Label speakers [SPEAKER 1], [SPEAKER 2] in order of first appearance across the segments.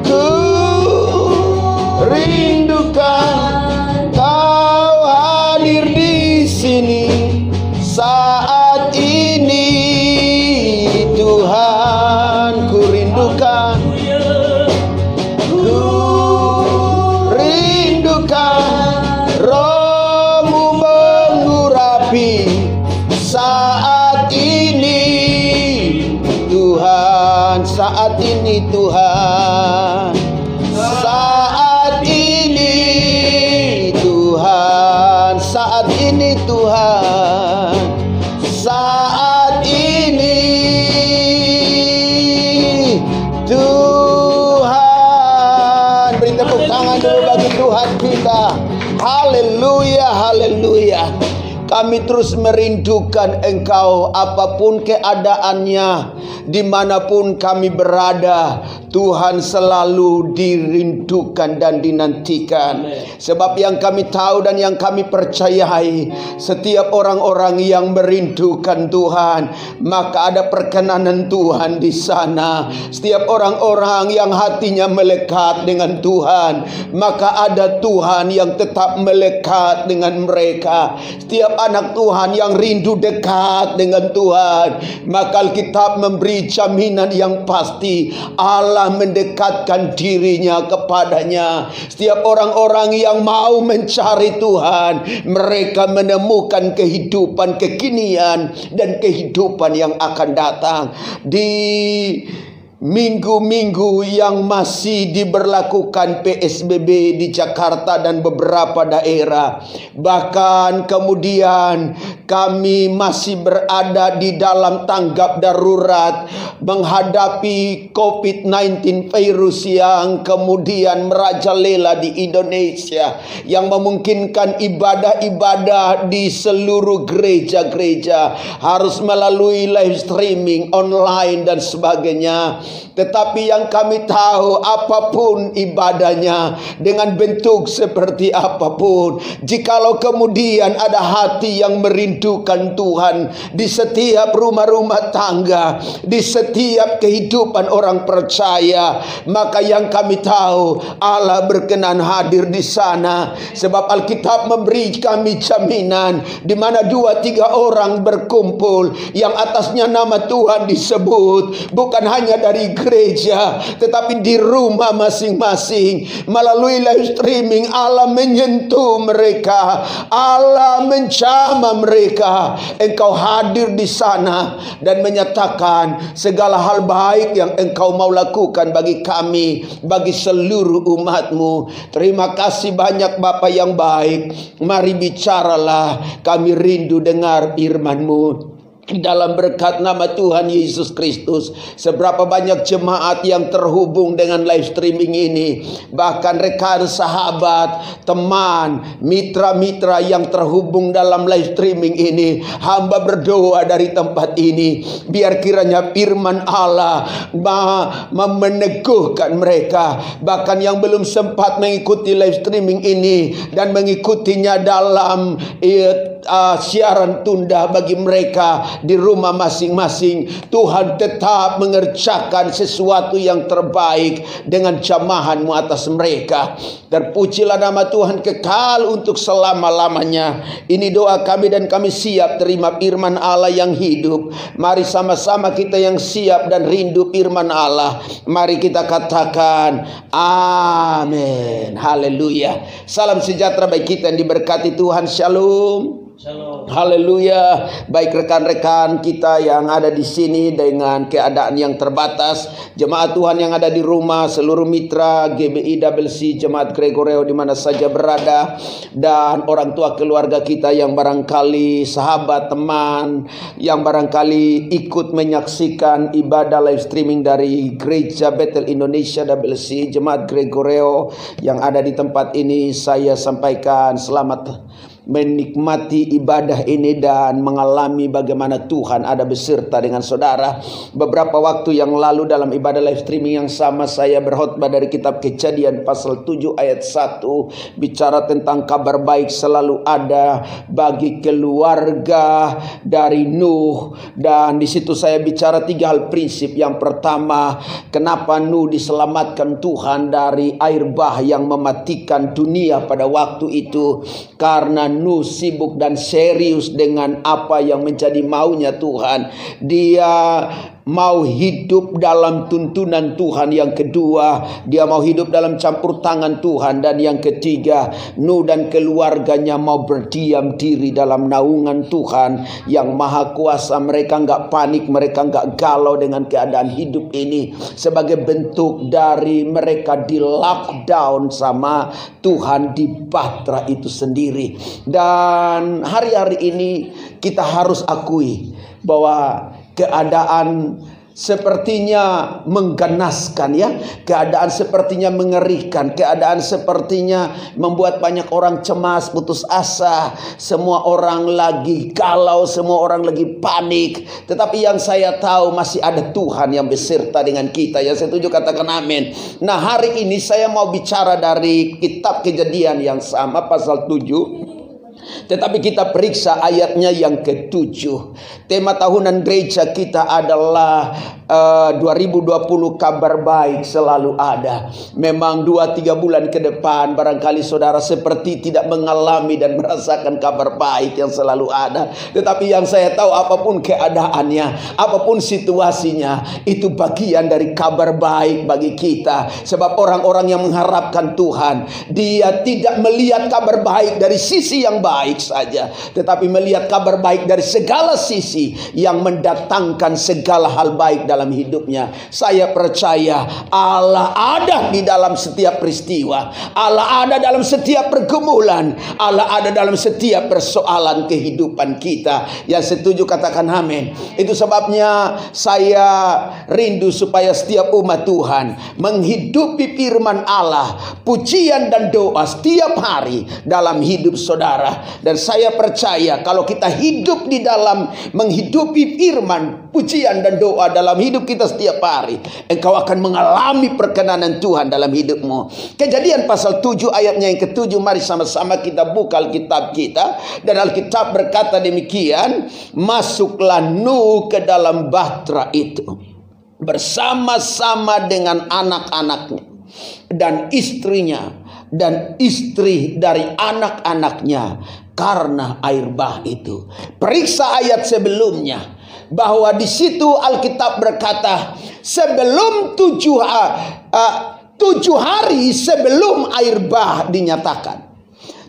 [SPEAKER 1] Ku rindukan Kau hadir di sini saat ini, Tuhan. Ku rindukan, ku rindukan Roh-Mu mengurapi saat ini, Tuhan. Saat ini, Tuhan. Saat ini, Tuhan. Saat ini, Tuhan. Saat ini, Tuhan. Beri tepuk tangan dulu bagi Tuhan kita. Haleluya, haleluya. Kami terus merindukan Engkau apapun keadaannya, dimanapun kami berada. Tuhan selalu dirindukan dan dinantikan. Sebab yang kami tahu dan yang kami percayai, setiap orang-orang yang merindukan Tuhan, maka ada perkenanan Tuhan di sana. Setiap orang-orang yang hatinya melekat dengan Tuhan, maka ada Tuhan yang tetap melekat dengan mereka. Setiap anak Tuhan yang rindu dekat dengan Tuhan, maka Alkitab memberi jaminan yang pasti, Allah mendekatkan dirinya kepadanya. Setiap orang-orang yang mau mencari Tuhan, mereka menemukan kehidupan kekinian dan kehidupan yang akan datang. Di minggu-minggu yang masih diberlakukan PSBB di Jakarta dan beberapa daerah, bahkan kemudian kami masih berada di dalam tanggap darurat menghadapi COVID-19 virus yang kemudian merajalela di Indonesia, yang memungkinkan ibadah-ibadah di seluruh gereja-gereja harus melalui live streaming online dan sebagainya. Tetapi yang kami tahu, apapun ibadahnya, dengan bentuk seperti apapun, jikalau kemudian ada hati yang merindukan Tuhan di setiap rumah-rumah tangga, di setiap kehidupan orang percaya, maka yang kami tahu, Allah berkenan hadir di sana. Sebab Alkitab memberi kami jaminan, di mana 2-3 orang berkumpul yang atasnya nama Tuhan disebut, bukan hanya dari gereja, tetapi di rumah masing-masing. Melalui live streaming, Allah menyentuh mereka, Allah menjamah mereka. Engkau hadir di sana dan menyatakan segala hal baik yang Engkau mau lakukan bagi kami, bagi seluruh umat-Mu. Terima kasih banyak Bapa yang baik. Mari bicaralah, kami rindu dengar firman-Mu. Dalam berkat nama Tuhan Yesus Kristus, seberapa banyak jemaat yang terhubung dengan live streaming ini, bahkan rekan, sahabat, teman, mitra-mitra yang terhubung dalam live streaming ini, hamba berdoa dari tempat ini, biar kiranya firman Allah meneguhkan mereka. Bahkan yang belum sempat mengikuti live streaming ini dan mengikutinya dalam siaran tunda, bagi mereka di rumah masing-masing, Tuhan tetap mengerjakan sesuatu yang terbaik dengan jamahan-Mu atas mereka. Terpujilah nama Tuhan kekal untuk selama-lamanya. Ini doa kami dan kami siap terima firman Allah yang hidup. Mari sama-sama kita yang siap dan rindu firman Allah, mari kita katakan amin. Haleluya. Salam sejahtera bagi kita yang diberkati Tuhan. Shalom.
[SPEAKER 2] Shalom.
[SPEAKER 1] Haleluya. Baik rekan-rekan kita yang ada di sini dengan keadaan yang terbatas, jemaat Tuhan yang ada di rumah, seluruh mitra GBI WC Jemaat Gregoreo di mana saja berada, dan orang tua keluarga kita yang barangkali sahabat teman yang barangkali ikut menyaksikan ibadah live streaming dari Gereja Bethel Indonesia WC Jemaat Gregoreo yang ada di tempat ini, saya sampaikan selamat menikmati ibadah ini dan mengalami bagaimana Tuhan ada beserta dengan saudara. Beberapa waktu yang lalu dalam ibadah live streaming yang sama, saya berkhotbah dari kitab Kejadian pasal 7 ayat 1, bicara tentang kabar baik selalu ada bagi keluarga dari Nuh. Dan di situ saya bicara 3 hal prinsip. Yang pertama, kenapa Nuh diselamatkan Tuhan dari air bah yang mematikan dunia pada waktu itu? Karena Nuh sibuk dan serius dengan apa yang menjadi maunya Tuhan. Dia mau hidup dalam tuntunan Tuhan. Yang kedua, dia mau hidup dalam campur tangan Tuhan. Dan yang ketiga, Nuh dan keluarganya mau berdiam diri dalam naungan Tuhan yang maha kuasa. Mereka enggak panik, mereka enggak galau dengan keadaan hidup ini, sebagai bentuk dari mereka di lockdown sama Tuhan di Batra itu sendiri. Dan hari-hari ini kita harus akui bahwa keadaan sepertinya mengganaskan, ya. Keadaan sepertinya mengerikan. Keadaan sepertinya membuat banyak orang cemas, putus asa. Semua orang lagi galau, semua orang lagi panik. Tetapi yang saya tahu, masih ada Tuhan yang beserta dengan kita. Yang setuju katakan amin. Nah, hari ini saya mau bicara dari kitab Kejadian yang sama pasal 7. Tetapi kita periksa ayatnya yang ke-7. Tema tahunan gereja kita adalah 2020 kabar baik selalu ada. Memang 2-3 bulan ke depan barangkali saudara seperti tidak mengalami dan merasakan kabar baik yang selalu ada. Tetapi yang saya tahu, apapun keadaannya, apapun situasinya, itu bagian dari kabar baik bagi kita. Sebab orang-orang yang mengharapkan Tuhan, dia tidak melihat kabar baik dari sisi yang baik saja, tetapi melihat kabar baik dari segala sisi yang mendatangkan segala hal baik dalam hidupnya. Saya percaya Allah ada di dalam setiap peristiwa, Allah ada dalam setiap pergumulan, Allah ada dalam setiap persoalan kehidupan kita. Yang setuju katakan amin. Itu sebabnya saya rindu supaya setiap umat Tuhan menghidupi firman Allah, pujian dan doa setiap hari dalam hidup saudara. Dan saya percaya kalau kita hidup di dalam menghidupi firman, pujian dan doa dalam hidup kita setiap hari, engkau akan mengalami perkenanan Tuhan dalam hidupmu. Kejadian pasal 7 ayatnya yang ke-7. Mari sama-sama kita buka Alkitab kita. Dan Alkitab berkata demikian, masuklah Nuh ke dalam bahtera itu bersama-sama dengan anak-anaknya dan istrinya dan istri dari anak-anaknya, karena air bah itu. Periksa ayat sebelumnya, bahwa di situ Alkitab berkata sebelum 7 hari sebelum air bah dinyatakan,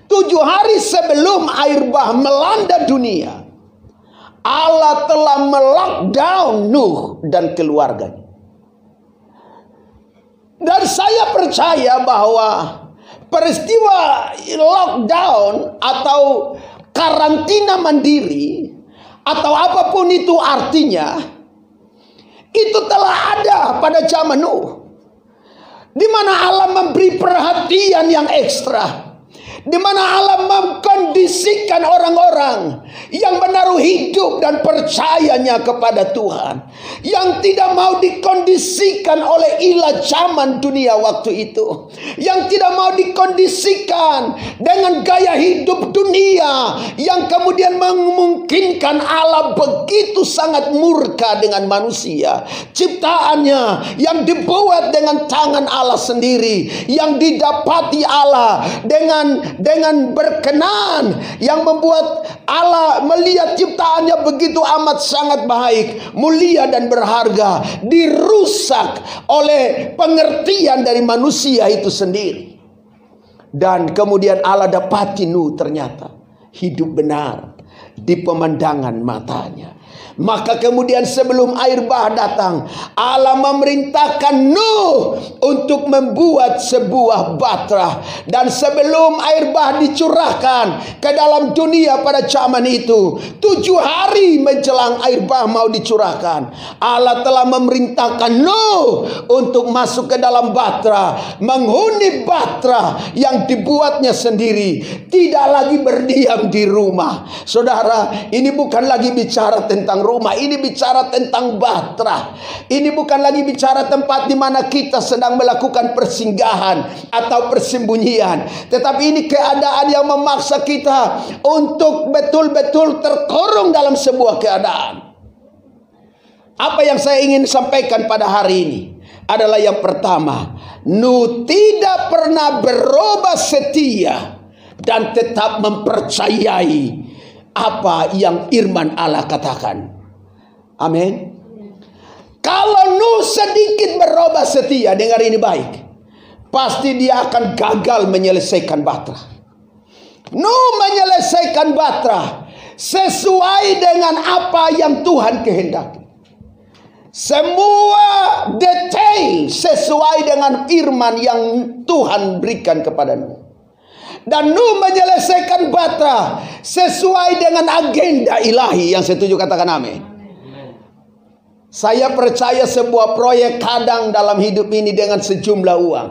[SPEAKER 1] 7 hari sebelum air bah melanda dunia, Allah telah melockdown Nuh dan keluarganya. Dan saya percaya bahwa peristiwa lockdown atau karantina mandiri atau apapun itu artinya, itu telah ada pada zaman Nuh, di mana Allah memberi perhatian yang ekstra, di mana Allah mengkondisikan orang-orang yang menaruh hidup dan percayanya kepada Tuhan, yang tidak mau dikondisikan oleh ilah zaman dunia waktu itu, yang tidak mau dikondisikan dengan gaya hidup dunia yang kemudian memungkinkan Allah begitu sangat murka dengan manusia. Ciptaannya yang dibuat dengan tangan Allah sendiri, yang didapati Allah dengan berkenan, yang membuat Allah melihat ciptaannya begitu amat sangat baik, mulia dan berharga, dirusak oleh pengertian dari manusia itu sendiri. Dan kemudian Allah dapati Nuh ternyata hidup benar di pemandangan matanya. Maka kemudian sebelum air bah datang, Allah memerintahkan Nuh untuk untuk membuat sebuah batra. Dan sebelum air bah dicurahkan ke dalam dunia pada zaman itu, 7 hari menjelang air bah mau dicurahkan, Allah telah memerintahkan Nuh untuk masuk ke dalam batra, menghuni batra yang dibuatnya sendiri, tidak lagi berdiam di rumah. Saudara, ini bukan lagi bicara tentang rumah, ini bicara tentang batra. Ini bukan lagi bicara tempat di mana kita sedang melakukan persinggahan atau persembunyian, tetapi ini keadaan yang memaksa kita untuk betul-betul terkurung dalam sebuah keadaan. Apa yang saya ingin sampaikan pada hari ini adalah yang pertama, Nuh tidak pernah berubah setia dan tetap mempercayai apa yang firman Allah katakan. Amin. Kalau Nuh sedikit berubah setia, dengar ini baik, pasti dia akan gagal menyelesaikan batra. Nuh menyelesaikan batra sesuai dengan apa yang Tuhan kehendaki. Semua detail sesuai dengan firman yang Tuhan berikan kepada Nuh. Dan Nuh menyelesaikan batra sesuai dengan agenda ilahi. Yang setuju katakan amin. Saya percaya sebuah proyek kadang dalam hidup ini dengan sejumlah uang,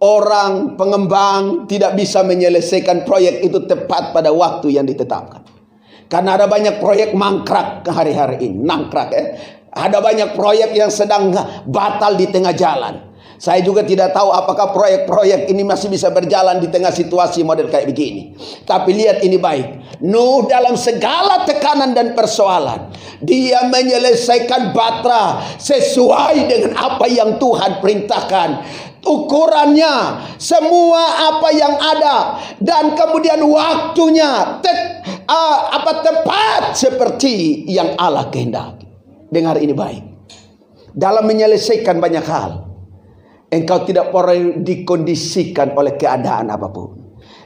[SPEAKER 1] orang pengembang tidak bisa menyelesaikan proyek itu tepat pada waktu yang ditetapkan. Karena ada banyak proyek mangkrak hari-hari ini, nangkrak ya. Ada banyak proyek yang sedang batal di tengah jalan. Saya juga tidak tahu apakah proyek-proyek ini masih bisa berjalan di tengah situasi model kayak begini. Tapi lihat ini baik. Nuh dalam segala tekanan dan persoalan, dia menyelesaikan batra sesuai dengan apa yang Tuhan perintahkan. Ukurannya, semua apa yang ada, dan kemudian waktunya tepat seperti yang Allah kehendaki. Dengar ini baik. Dalam menyelesaikan banyak hal, engkau tidak boleh dikondisikan oleh keadaan apapun.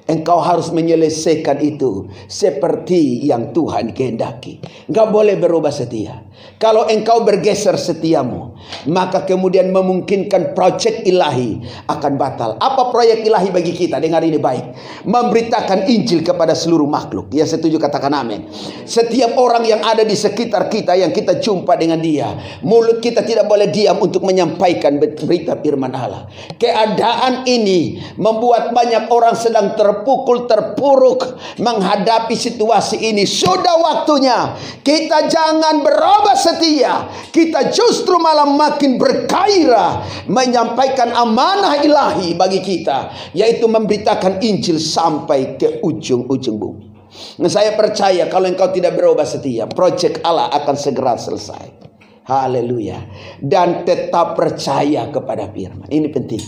[SPEAKER 1] Engkau harus menyelesaikan itu seperti yang Tuhan kehendaki. Enggak boleh berubah setia. Kalau engkau bergeser setiamu, maka kemudian memungkinkan proyek ilahi akan batal. Apa proyek ilahi bagi kita? Dengar ini baik. Memberitakan Injil kepada seluruh makhluk. Ya, setuju katakan amin. Setiap orang yang ada di sekitar kita, yang kita jumpa dengan dia, mulut kita tidak boleh diam untuk menyampaikan berita firman Allah. Keadaan ini membuat banyak orang sedang terpukul, terpuruk menghadapi situasi ini. Sudah waktunya kita jangan berubah setia, kita justru malah makin bergairah menyampaikan amanah ilahi bagi kita, yaitu memberitakan Injil sampai ke ujung-ujung bumi. Nah, saya percaya kalau engkau tidak berubah setia, proyek Allah akan segera selesai. Haleluya. Dan tetap percaya kepada firman. Ini penting.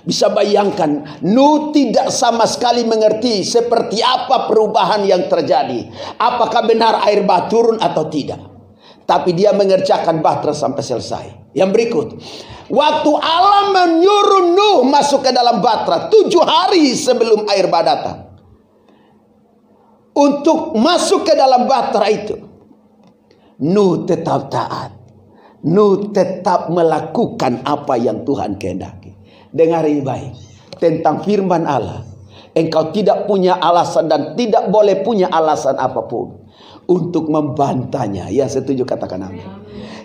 [SPEAKER 1] Bisa bayangkan, Nuh tidak sama sekali mengerti seperti apa perubahan yang terjadi. Apakah benar air bah turun atau tidak. Tapi dia mengerjakan batra sampai selesai. Yang berikut, waktu Allah menyuruh Nuh masuk ke dalam batra 7 hari sebelum air bah datang. Untuk masuk ke dalam batra itu, Nuh tetap taat. Nuh tetap melakukan apa yang Tuhan kehendaki. Dengar ini baik. Tentang firman Allah, engkau tidak punya alasan dan tidak boleh punya alasan apapun untuk membantahnya. Ya, setuju katakan amin.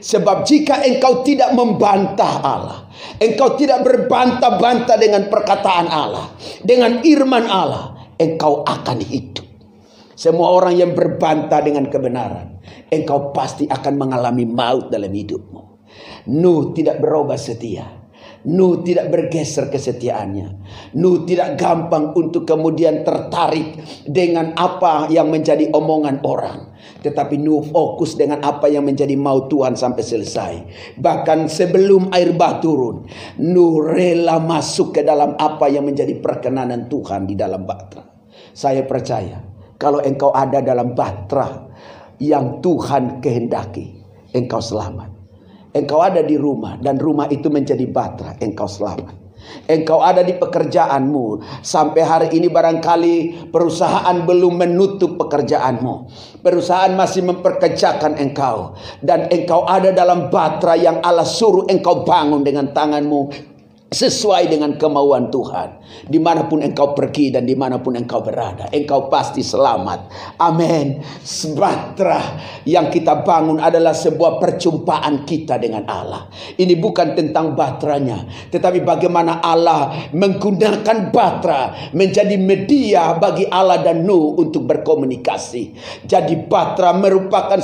[SPEAKER 1] Sebab jika engkau tidak membantah Allah, engkau tidak berbantah-bantah dengan perkataan Allah, dengan firman Allah, engkau akan hidup. Semua orang yang berbantah dengan kebenaran, engkau pasti akan mengalami maut dalam hidupmu. Nuh tidak berubah setia. Nuh tidak bergeser kesetiaannya. Nuh tidak gampang untuk kemudian tertarik dengan apa yang menjadi omongan orang. Tetapi Nuh fokus dengan apa yang menjadi mau Tuhan sampai selesai. Bahkan sebelum air bah turun, Nuh rela masuk ke dalam apa yang menjadi perkenanan Tuhan di dalam batra. Saya percaya kalau engkau ada dalam batra yang Tuhan kehendaki, engkau selamat. Engkau ada di rumah dan rumah itu menjadi batra, engkau selamat. Engkau ada di pekerjaanmu. Sampai hari ini barangkali perusahaan belum menutup pekerjaanmu. Perusahaan masih memperkerjakan engkau. Dan engkau ada dalam batra yang Allah suruh engkau bangun dengan tanganmu sesuai dengan kemauan Tuhan. Dimanapun engkau pergi dan dimanapun engkau berada, engkau pasti selamat. Amin. Bahtera yang kita bangun adalah sebuah perjumpaan kita dengan Allah. Ini bukan tentang bahteranya, tetapi bagaimana Allah menggunakan bahtera menjadi media bagi Allah dan Nuh untuk berkomunikasi. Jadi bahtera merupakan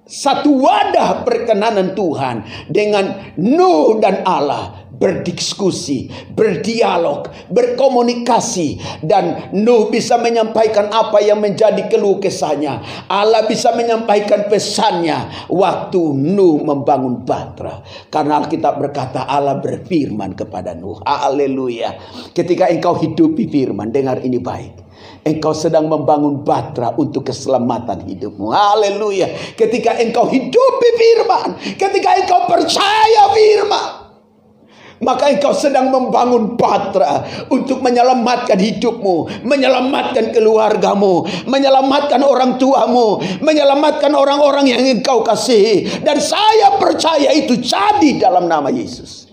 [SPEAKER 1] satu wadah perkenanan Tuhan dengan Nuh dan Allah berdiskusi, berdialog, berkomunikasi, dan Nuh bisa menyampaikan apa yang menjadi keluh kesahnya. Allah bisa menyampaikan pesannya waktu Nuh membangun bahtera. Karena Alkitab berkata Allah berfirman kepada Nuh. Haleluya. Ketika engkau hidupi firman, dengar ini baik. Engkau sedang membangun bahtera untuk keselamatan hidupmu. Haleluya. Ketika engkau hidupi firman, ketika engkau percaya firman, maka engkau sedang membangun bahtera untuk menyelamatkan hidupmu, menyelamatkan keluargamu, menyelamatkan orang tuamu, menyelamatkan orang-orang yang engkau kasihi. Dan saya percaya itu jadi dalam nama Yesus.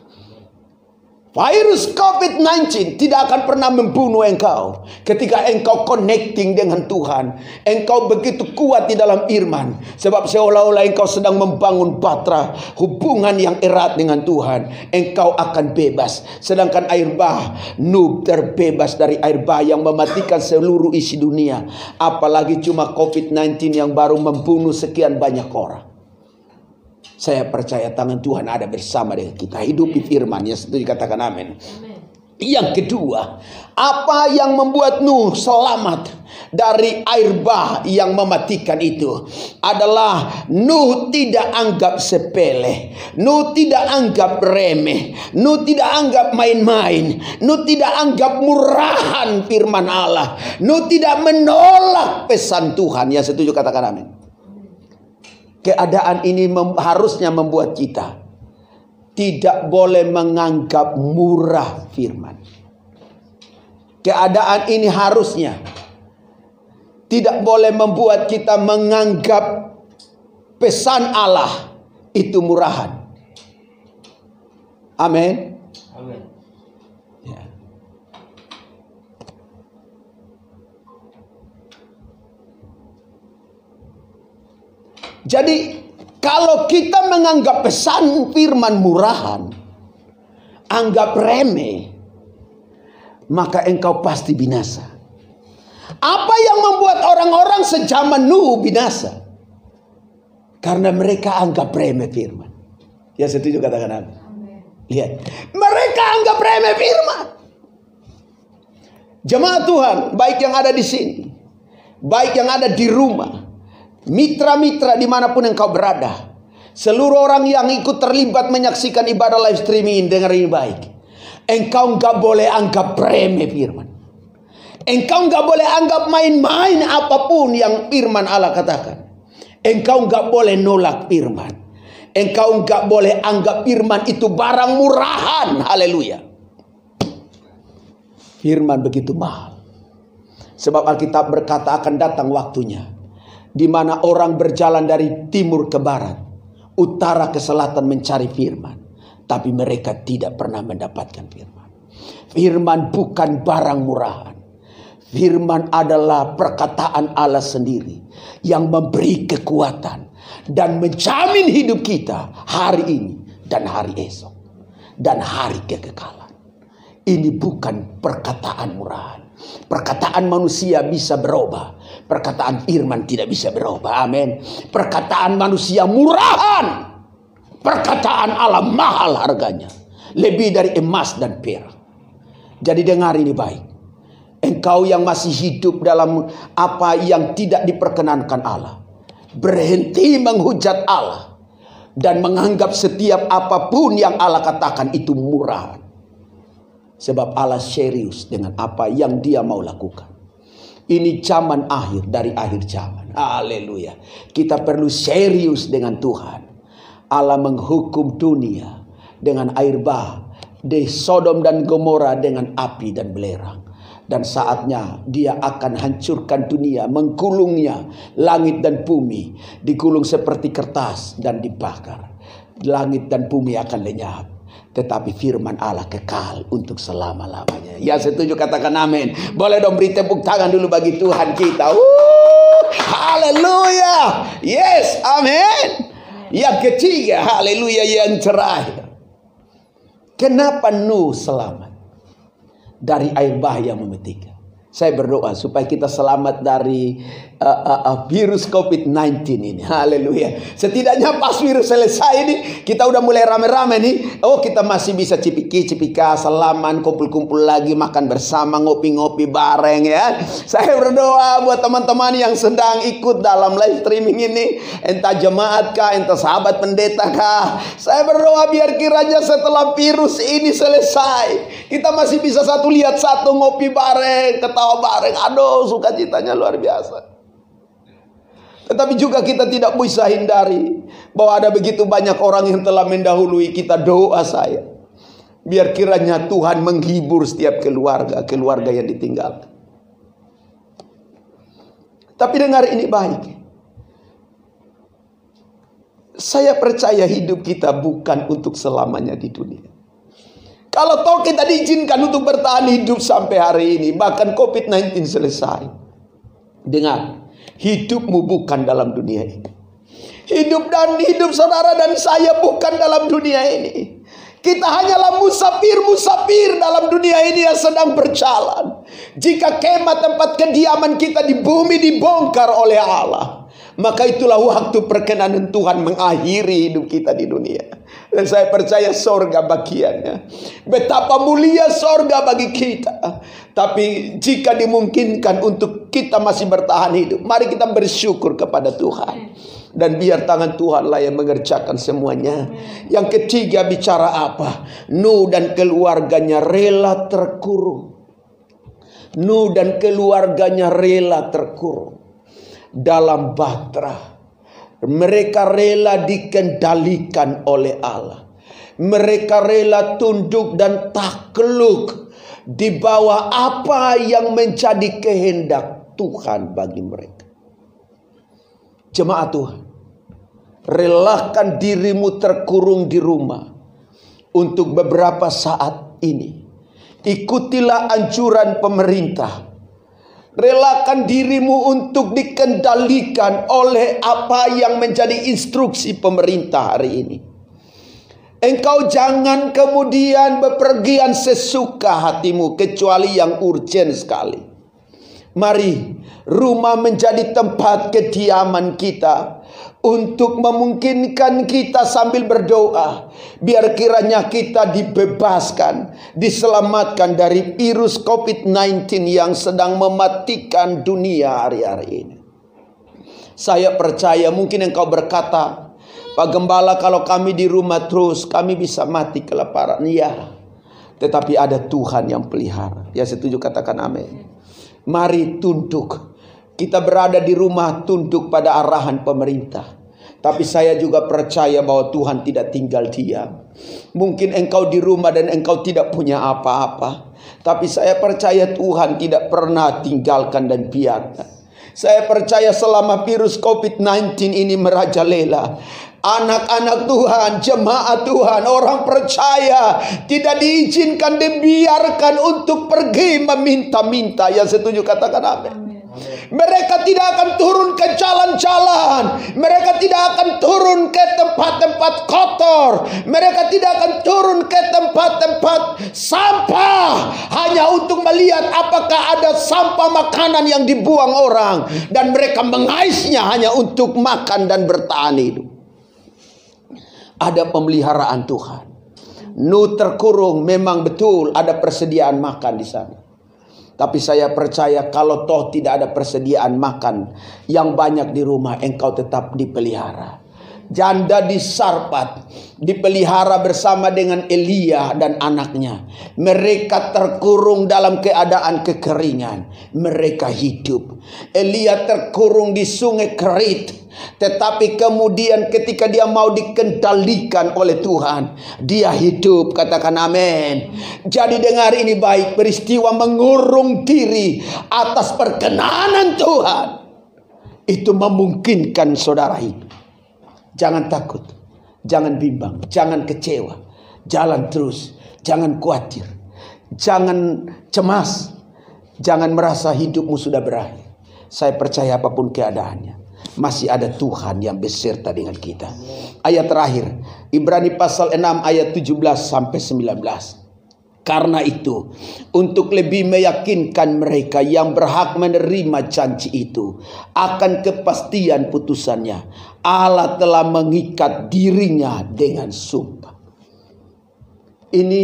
[SPEAKER 1] Virus COVID-19 tidak akan pernah membunuh engkau ketika engkau connecting dengan Tuhan. Engkau begitu kuat di dalam firman, sebab seolah-olah engkau sedang membangun bahtera hubungan yang erat dengan Tuhan. Engkau akan bebas. Sedangkan air bah, Nuh terbebas dari air bah yang mematikan seluruh isi dunia. Apalagi cuma COVID-19 yang baru membunuh sekian banyak orang. Saya percaya tangan Tuhan ada bersama dengan kita. Hidupi firman, ya setuju, katakan amin. Yang kedua, apa yang membuat Nuh selamat dari air bah yang mematikan itu adalah Nuh tidak anggap sepele, Nuh tidak anggap remeh, Nuh tidak anggap main-main, Nuh tidak anggap murahan firman Allah, Nuh tidak menolak pesan Tuhan. Ya setuju, katakan amin. Keadaan ini harusnya membuat kita tidak boleh menganggap murah firman. Keadaan ini harusnya tidak boleh membuat kita menganggap pesan Allah itu murahan. Amin. Amin. Ya. Jadi kalau kita menganggap pesan firman murahan, anggap remeh, maka engkau pasti binasa. Apa yang membuat orang-orang sejaman Nuh binasa? Karena mereka anggap remeh firman. Ya setuju, katakan amin. Lihat, mereka anggap remeh firman. Jemaat Tuhan, baik yang ada di sini, baik yang ada di rumah, mitra-mitra dimanapun engkau berada, seluruh orang yang ikut terlibat menyaksikan ibadah live streaming, dengar ini baik. Engkau enggak boleh anggap remeh firman. Engkau enggak boleh anggap main-main apapun yang firman Allah katakan. Engkau enggak boleh nolak firman. Engkau enggak boleh anggap firman itu barang murahan. Haleluya. Firman begitu mahal. Sebab Alkitab berkata akan datang waktunya di mana orang berjalan dari timur ke barat, utara ke selatan mencari firman, tapi mereka tidak pernah mendapatkan firman. Firman bukan barang murahan. Firman adalah perkataan Allah sendiri yang memberi kekuatan dan menjamin hidup kita hari ini dan hari esok dan hari kekekalan. Ini bukan perkataan murahan. Perkataan manusia bisa berubah, perkataan firman tidak bisa berubah. Amin. Perkataan manusia murahan, perkataan Allah mahal harganya, lebih dari emas dan perak. Jadi dengar ini baik. Engkau yang masih hidup dalam apa yang tidak diperkenankan Allah, berhenti menghujat Allah dan menganggap setiap apapun yang Allah katakan itu murahan. Sebab Allah serius dengan apa yang dia mau lakukan. Ini zaman akhir dari akhir zaman. Haleluya. Kita perlu serius dengan Tuhan. Allah menghukum dunia dengan air bah, di Sodom dan Gomora dengan api dan belerang. Dan saatnya dia akan hancurkan dunia, menggulungnya, langit dan bumi digulung seperti kertas dan dibakar. Langit dan bumi akan lenyap, tetapi firman Allah kekal untuk selama-lamanya. Ya setuju, katakan amin. Boleh dong beri tepuk tangan dulu bagi Tuhan kita. Haleluya. Yes, amin. Yang ketiga, haleluya, yang terakhir. Kenapa Nuh selamat dari air bah yang mematikan? Saya berdoa supaya kita selamat dari virus COVID-19 ini. Haleluya. Setidaknya pas virus selesai ini, kita udah mulai rame-rame nih. Oh, kita masih bisa cipika, salaman, kumpul-kumpul lagi, makan bersama, ngopi-ngopi bareng ya. Saya berdoa buat teman-teman yang sedang ikut dalam live streaming ini, entah jemaat kah, entah sahabat pendeta kah. Saya berdoa biar kiranya setelah virus ini selesai, kita masih bisa satu lihat satu, ngopi bareng, ketawa bareng. Aduh, sukacitanya luar biasa. Tetapi juga kita tidak bisa hindari bahwa ada begitu banyak orang yang telah mendahului kita. Doa saya, biar kiranya Tuhan menghibur setiap keluarga yang ditinggalkan. Tapi dengar ini baik. Saya percaya hidup kita bukan untuk selamanya di dunia. Kalau toh kita diizinkan untuk bertahan hidup sampai hari ini, bahkan COVID-19 selesai, dengar, hidupmu bukan dalam dunia ini. Hidup saudara dan saya bukan dalam dunia ini. Kita hanyalah musafir dalam dunia ini yang sedang berjalan. Jika kemah tempat kediaman kita di bumi dibongkar oleh Allah, maka itulah waktu perkenanan Tuhan mengakhiri hidup kita di dunia. Dan saya percaya sorga bagiannya. Betapa mulia sorga bagi kita. Tapi jika dimungkinkan untuk kita masih bertahan hidup, mari kita bersyukur kepada Tuhan. Dan biar tangan Tuhanlah yang mengerjakan semuanya. Yang ketiga bicara apa? Nuh dan keluarganya rela terkurung. Nuh dan keluarganya rela terkurung dalam bahtera. Mereka rela dikendalikan oleh Allah. Mereka rela tunduk dan takluk di bawah apa yang menjadi kehendak Tuhan bagi mereka. Jemaat Tuhan, relakan dirimu terkurung di rumah untuk beberapa saat ini. Ikutilah anjuran pemerintah. Relakan dirimu untuk dikendalikan oleh apa yang menjadi instruksi pemerintah hari ini. Engkau jangan kemudian bepergian sesuka hatimu, kecuali yang urgent sekali. Mari rumah menjadi tempat kediaman kita, untuk memungkinkan kita sambil berdoa, biar kiranya kita dibebaskan, diselamatkan dari virus COVID-19 yang sedang mematikan dunia hari-hari ini. Saya percaya mungkin engkau berkata, Pak Gembala, kalau kami di rumah terus, kami bisa mati kelaparan. Ya, tetapi ada Tuhan yang pelihara. Ya setuju, katakan amin. Mari tunduk. Kita berada di rumah tunduk pada arahan pemerintah. Tapi saya juga percaya bahwa Tuhan tidak tinggal diam. Mungkin engkau di rumah dan engkau tidak punya apa-apa, tapi saya percaya Tuhan tidak pernah tinggalkan dan biarkan. Saya percaya selama virus COVID-19 ini merajalela, anak-anak Tuhan, jemaat Tuhan, orang percaya tidak diizinkan, dibiarkan untuk pergi meminta-minta. Yang setuju katakan amin. Mereka tidak akan turun ke jalan-jalan. Mereka tidak akan turun ke tempat-tempat kotor. Mereka tidak akan turun ke tempat-tempat sampah, hanya untuk melihat apakah ada sampah makanan yang dibuang orang. Dan mereka mengaisnya hanya untuk makan dan bertahan hidup. Ada pemeliharaan Tuhan. Nuh terkurung, memang betul ada persediaan makan di sana. Tapi saya percaya kalau toh tidak ada persediaan makan yang banyak di rumah, engkau tetap dipelihara. Janda di Sarpat dipelihara bersama dengan Elia dan anaknya. Mereka terkurung dalam keadaan kekeringan. Mereka hidup. Elia terkurung di sungai Kerit. Tetapi kemudian ketika dia mau dikendalikan oleh Tuhan, dia hidup, katakan amin. Jadi dengar ini baik, peristiwa mengurung diri atas perkenanan Tuhan itu memungkinkan saudara hidup. Jangan takut. Jangan bimbang, jangan kecewa. Jalan terus, jangan khawatir. Jangan cemas. Jangan merasa hidupmu sudah berakhir. Saya percaya apapun keadaannya, masih ada Tuhan yang beserta dengan kita. Ayat terakhir, Ibrani pasal 6 ayat 17 sampai 19. Karena itu, untuk lebih meyakinkan mereka yang berhak menerima janji itu akan kepastian putusannya, Allah telah mengikat dirinya dengan sumpah. Ini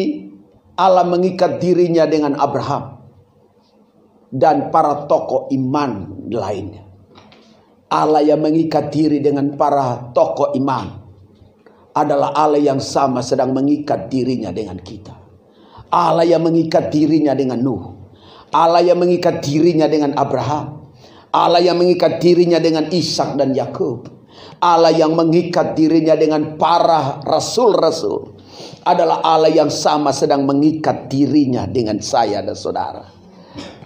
[SPEAKER 1] Allah mengikat dirinya dengan Abraham dan para tokoh iman lainnya. Allah yang mengikat diri dengan para tokoh iman adalah Allah yang sama sedang mengikat dirinya dengan kita. Allah yang mengikat dirinya dengan Nuh, Allah yang mengikat dirinya dengan Abraham, Allah yang mengikat dirinya dengan Ishak dan Yakub, Allah yang mengikat dirinya dengan para rasul-rasul adalah Allah yang sama sedang mengikat dirinya dengan saya dan saudara.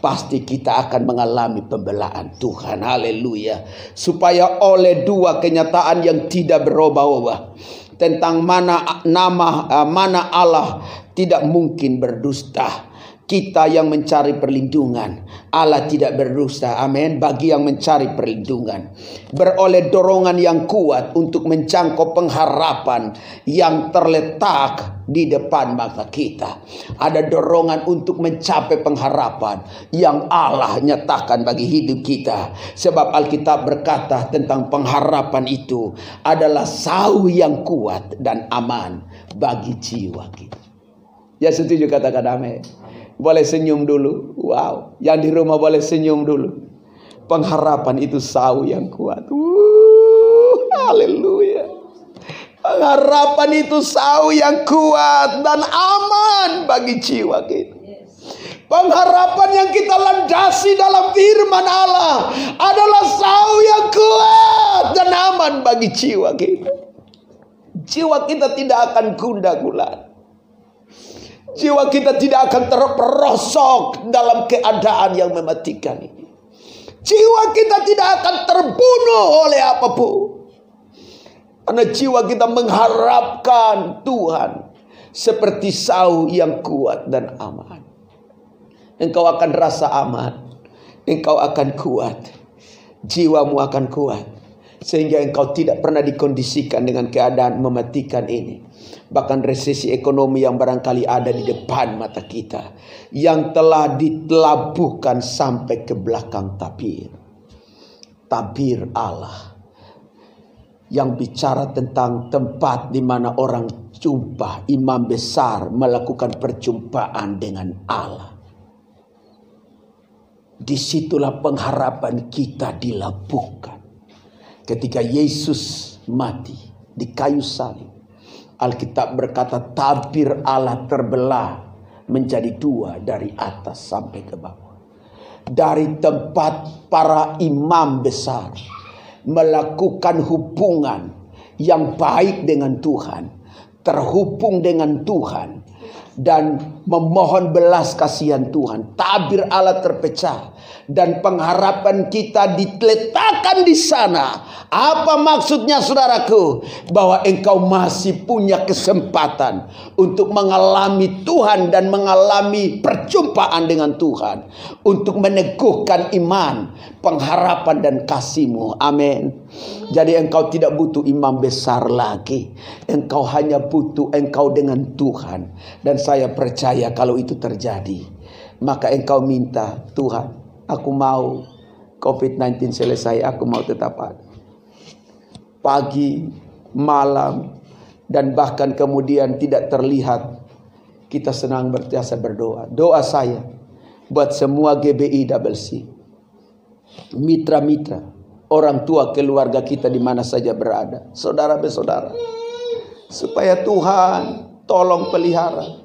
[SPEAKER 1] Pasti kita akan mengalami pembelaan Tuhan. Haleluya. Supaya oleh dua kenyataan yang tidak berubah-ubah tentang mana Allah tidak mungkin berdusta. Kita yang mencari perlindungan, Allah tidak berdusta. Amin. Bagi yang mencari perlindungan, beroleh dorongan yang kuat untuk menjangkau pengharapan yang terletak di depan mata kita. Ada dorongan untuk mencapai pengharapan yang Allah nyatakan bagi hidup kita. Sebab Alkitab berkata tentang pengharapan itu adalah sauh yang kuat dan aman bagi jiwa kita. Ya, setuju, katakan amin. Boleh senyum dulu. Wow. Yang di rumah boleh senyum dulu. Pengharapan itu sauh yang kuat. Haleluya. Pengharapan itu sauh yang kuat dan aman bagi jiwa kita. Pengharapan yang kita landasi dalam firman Allah adalah sauh yang kuat dan aman bagi jiwa kita. Jiwa kita tidak akan gundah gulana. Jiwa kita tidak akan terperosok dalam keadaan yang mematikan ini. Jiwa kita tidak akan terbunuh oleh apapun. Karena jiwa kita mengharapkan Tuhan seperti sauh yang kuat dan aman. Engkau akan rasa aman. Engkau akan kuat. Jiwamu akan kuat. Sehingga engkau tidak pernah dikondisikan dengan keadaan mematikan ini. Bahkan resesi ekonomi yang barangkali ada di depan mata kita, yang telah ditelabuhkan sampai ke belakang tabir. Tabir Allah yang bicara tentang tempat di mana orang jumpa, imam besar melakukan perjumpaan dengan Allah. Disitulah pengharapan kita dilabuhkan. Ketika Yesus mati di kayu salib, Alkitab berkata tabir Allah terbelah menjadi dua dari atas sampai ke bawah. Dari tempat para imam besar melakukan hubungan yang baik dengan Tuhan, terhubung dengan Tuhan dan memohon belas kasihan Tuhan, tabir Allah terpecah dan pengharapan kita diletakkan di sana. Apa maksudnya, saudaraku? Bahwa engkau masih punya kesempatan untuk mengalami Tuhan dan mengalami perjumpaan dengan Tuhan, untuk meneguhkan iman, pengharapan dan kasih-Mu. Amin. Jadi engkau tidak butuh imam besar lagi. Engkau hanya butuh engkau dengan Tuhan. Dan saya percaya kalau itu terjadi, maka engkau minta, Tuhan, aku mau COVID-19 selesai, aku mau tetap ada. Pagi, malam, dan bahkan kemudian tidak terlihat, kita senang bertiasa berdoa. Doa saya buat semua GBI Double C, mitra-mitra, orang tua keluarga kita di mana saja berada, saudara-saudara, supaya Tuhan tolong pelihara.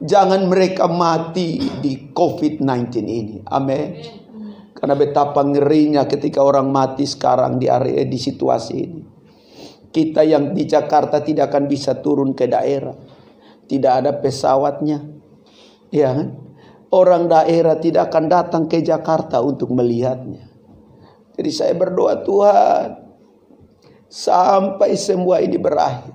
[SPEAKER 1] Jangan mereka mati di COVID-19 ini. Amin. Karena betapa ngerinya ketika orang mati sekarang di area, di situasi ini. Kita yang di Jakarta tidak akan bisa turun ke daerah. Tidak ada pesawatnya. Ya kan? Orang daerah tidak akan datang ke Jakarta untuk melihatnya. Jadi saya berdoa, Tuhan, sampai semua ini berakhir,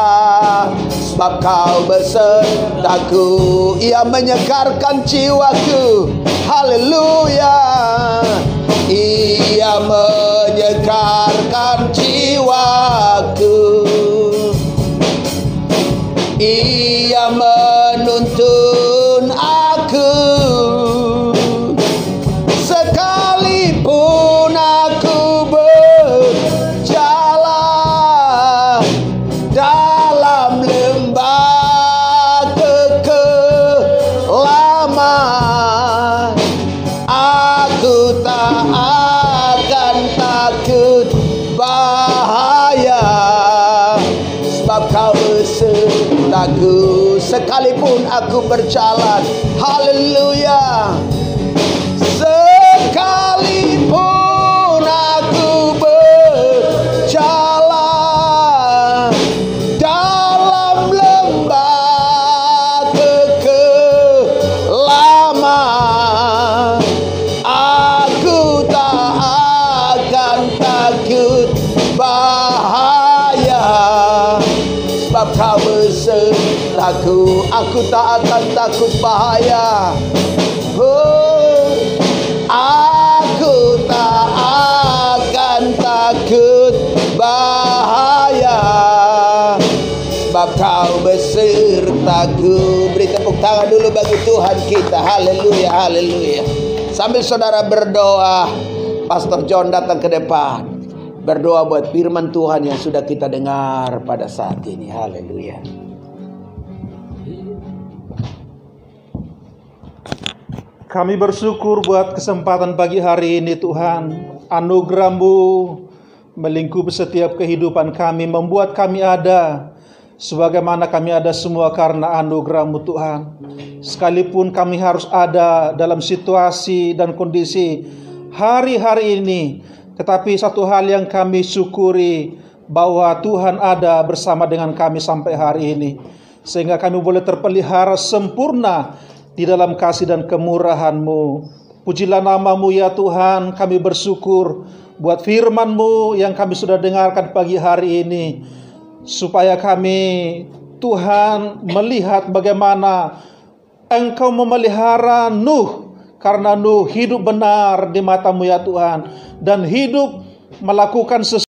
[SPEAKER 1] sebab kau besertaku. Ia menyegarkan jiwaku. Haleluya. Ia menyegarkan jiwaku. Ia menuntun aku. Sekalipun aku berjalan dalam lembah kekelaman, aku tak akan takut bahaya, sebab kau besertaku. Sekalipun aku berjalan, haleluya. Sekalipun aku berjalan dalam lembah kekelaman, aku tak akan takut bahaya, sebab kau besertaku. Aku tak akan takut bahaya. Oh, aku tak akan takut bahaya, sebab kau besertaku. Beri tepuk tangan dulu bagi Tuhan kita. Haleluya, haleluya. Sambil saudara berdoa, Pastor John datang ke depan, berdoa buat firman Tuhan yang sudah kita dengar pada saat ini. Haleluya.
[SPEAKER 2] Kami bersyukur buat kesempatan pagi hari ini Tuhan. Anugerah-Mu melingkupi setiap kehidupan kami, membuat kami ada sebagaimana kami ada semua karena anugerah-Mu Tuhan. Sekalipun kami harus ada dalam situasi dan kondisi hari-hari ini, tetapi satu hal yang kami syukuri, bahwa Tuhan ada bersama dengan kami sampai hari ini, sehingga kami boleh terpelihara sempurna di dalam kasih dan kemurahan-Mu. Pujilah nama-Mu ya Tuhan. Kami bersyukur buat firman-Mu yang kami sudah dengarkan pagi hari ini, supaya kami Tuhan melihat bagaimana Engkau memelihara Nuh, karena Nuh hidup benar di mata-Mu ya Tuhan, dan hidup melakukan sesuatu